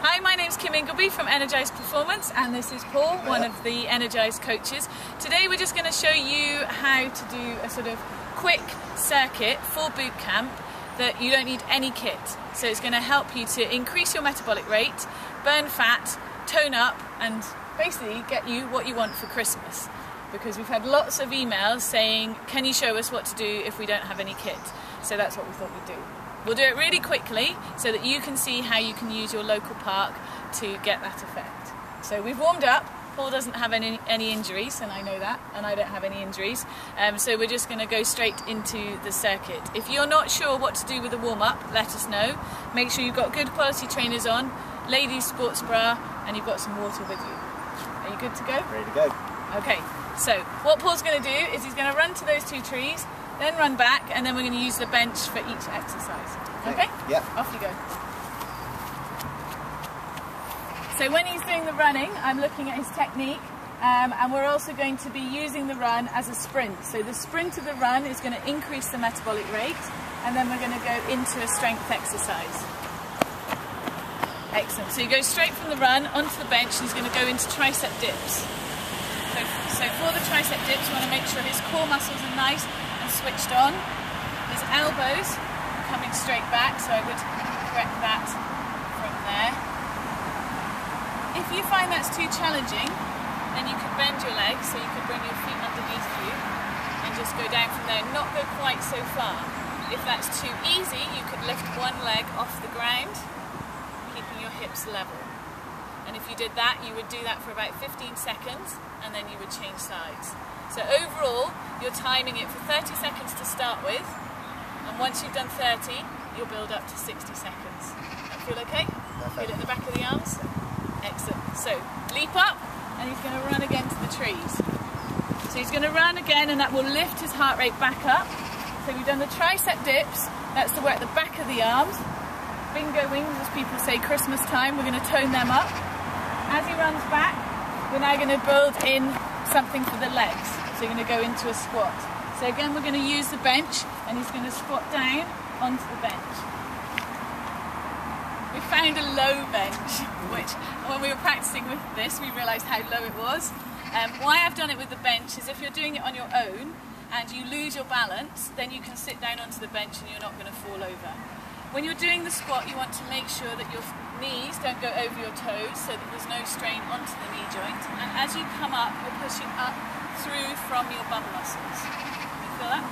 Hi, my name's Ingleby from Energised Performance, and this is Paul, one of the Energised coaches. Today we're just going to show you how to do a sort of quick circuit for boot camp that you don't need any kit. So it's going to help you to increase your metabolic rate, burn fat, tone up, and basically get you what you want for Christmas. Because we've had lots of emails saying, can you show us what to do if we don't have any kit? So that's what we thought we'd do. We'll do it really quickly so that you can see how you can use your local park to get that effect. So we've warmed up. Paul doesn't have any injuries, and I know that, and I don't have any injuries. So we're just going to go straight into the circuit. If you're not sure what to do with the warm-up, let us know. Make sure you've got good quality trainers on, ladies sports bra, and you've got some water with you. Are you good to go? Ready to go. Okay, so what Paul's going to do is he's going to run to those two trees, then run back, and then we're going to use the bench for each exercise. Okay? Yeah. Off you go. So when he's doing the running, I'm looking at his technique, and we're also going to be using the run as a sprint. So the sprint of the run is going to increase the metabolic rate, and then we're going to go into a strength exercise. Excellent. So you go straight from the run onto the bench, and he's going to go into tricep dips. So for the tricep dips, we want to make sure his core muscles are nice and switched on. His elbows are coming straight back, so I would correct that from there. If you find that's too challenging, then you can bend your legs, so you can bring your feet underneath you and just go down from there, not go quite so far. If that's too easy, you could lift one leg off the ground, keeping your hips level. And if you did that, you would do that for about 15 seconds, and then you would change sides. So overall, you're timing it for 30 seconds to start with, and once you've done 30, you'll build up to 60 seconds. That feel okay? Perfect. Feel it in the back of the arms? Excellent. So leap up, and he's going to run again to the trees. So he's going to run again, and that will lift his heart rate back up. So we've done the tricep dips, that's to work the back of the arms. Bingo wings, as people say, Christmas time, we're going to tone them up. As he runs back, we're now going to build in something for the legs. So you're going to go into a squat. So again, we're going to use the bench, and he's going to squat down onto the bench. We found a low bench, which when we were practicing with this, we realised how low it was. Why I've done it with the bench is if you're doing it on your own and you lose your balance, then you can sit down onto the bench and you're not going to fall over. When you're doing the squat, you want to make sure that your knees don't go over your toes so that there's no strain onto the knee joint. And as you come up, you're pushing up through from your bum muscles. Can you feel that?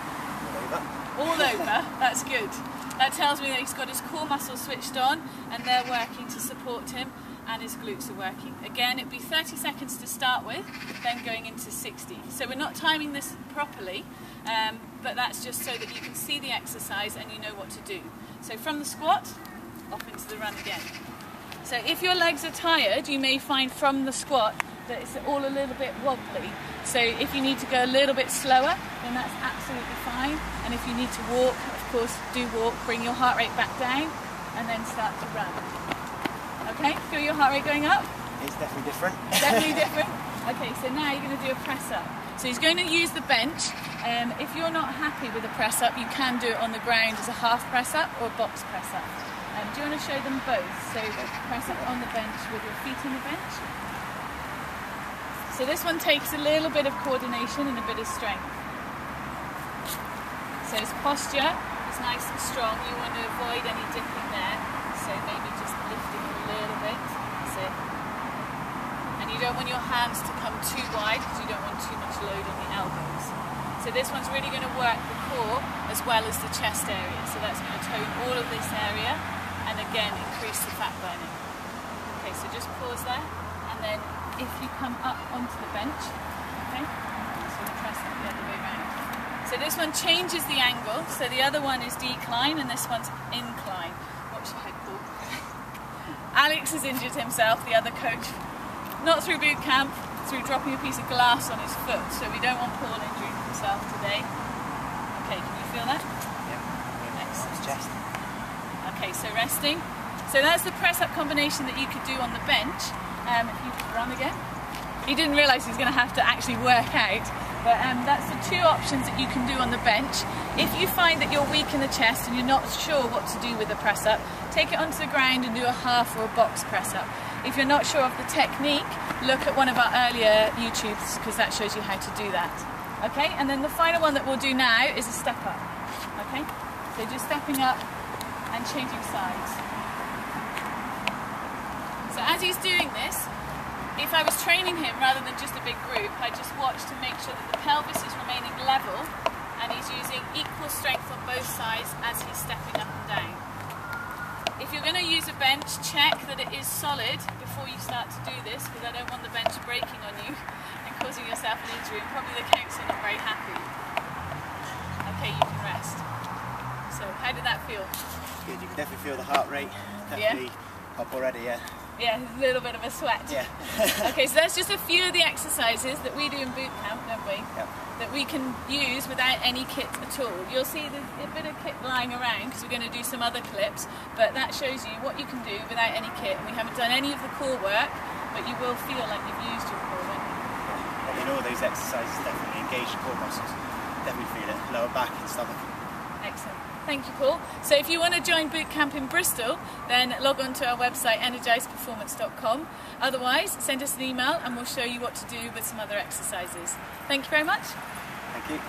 All over. That's good. That tells me that he's got his core muscles switched on and they're working to support him, and his glutes are working. Again, it'd be 30 seconds to start with, then going into 60. So we're not timing this properly, but that's just so that you can see the exercise and you know what to do. So from the squat, off into the run again. So if your legs are tired, you may find from the squat that it's all a little bit wobbly. So if you need to go a little bit slower, then that's absolutely fine. And if you need to walk, of course, do walk, bring your heart rate back down, and then start to run. Okay, feel your heart rate going up? It's definitely different. Definitely different? Okay, so now you're going to do a press up. So he's going to use the bench. If you're not happy with a press up, you can do it on the ground as a half press up or a box press up. Do you want to show them both? So press up on the bench with your feet on the bench. So this one takes a little bit of coordination and a bit of strength. So his posture is nice and strong. You want to avoid any dipping there. So maybe just lifting a little bit. That's it. And you don't want your hands to come too wide because you don't want too much load on the elbows. So this one's really going to work the core as well as the chest area. So that's going to tone all of this area and again increase the fat burning. Okay, so just pause there, and then if you come up onto the bench, okay, so we'll press it the other way around. So this one changes the angle, so the other one is decline and this one's incline. Watch your head, Paul. Alex has injured himself, the other coach, not through boot camp, through dropping a piece of glass on his foot, so we don't want Paul injuring himself today. Okay, can you feel that? Yeah. Excellent. Chest. Okay, so resting. So that's the press-up combination that you could do on the bench. If you run again. He didn't realise he was going to have to actually work out But that's the two options that you can do on the bench. If you find that you're weak in the chest and you're not sure what to do with the press up, take it onto the ground and do a half or a box press up. If you're not sure of the technique, look at one of our earlier YouTubes, because that shows you how to do that. Okay, and then the final one that we'll do now is a step up. Okay, so just stepping up and changing sides. So as he's doing this, if I was training him rather than just a big group, I just watch to make sure that the pelvis is remaining level and he's using equal strength on both sides as he's stepping up and down. If you're going to use a bench, check that it is solid before you start to do this, because I don't want the bench breaking on you and causing yourself an injury, and probably the counts are not very happy. Okay, you can rest. So, how did that feel? Good, you can definitely feel the heart rate. Definitely up already, yeah. Yeah, a little bit of a sweat. Yeah. Okay, so that's just a few of the exercises that we do in boot camp, don't we? Yep. That we can use without any kit at all. You'll see there's a bit of kit lying around because we're going to do some other clips, but that shows you what you can do without any kit. And we haven't done any of the core work, but you will feel like you've used your core, won't you? Yeah. And all those exercises definitely engage the core muscles. Definitely feel it, lower back and stomach. Excellent. Thank you, Paul. So if you want to join Bootcamp in Bristol, then log on to our website, energisedperformance.com. Otherwise, send us an email and we'll show you what to do with some other exercises. Thank you very much. Thank you.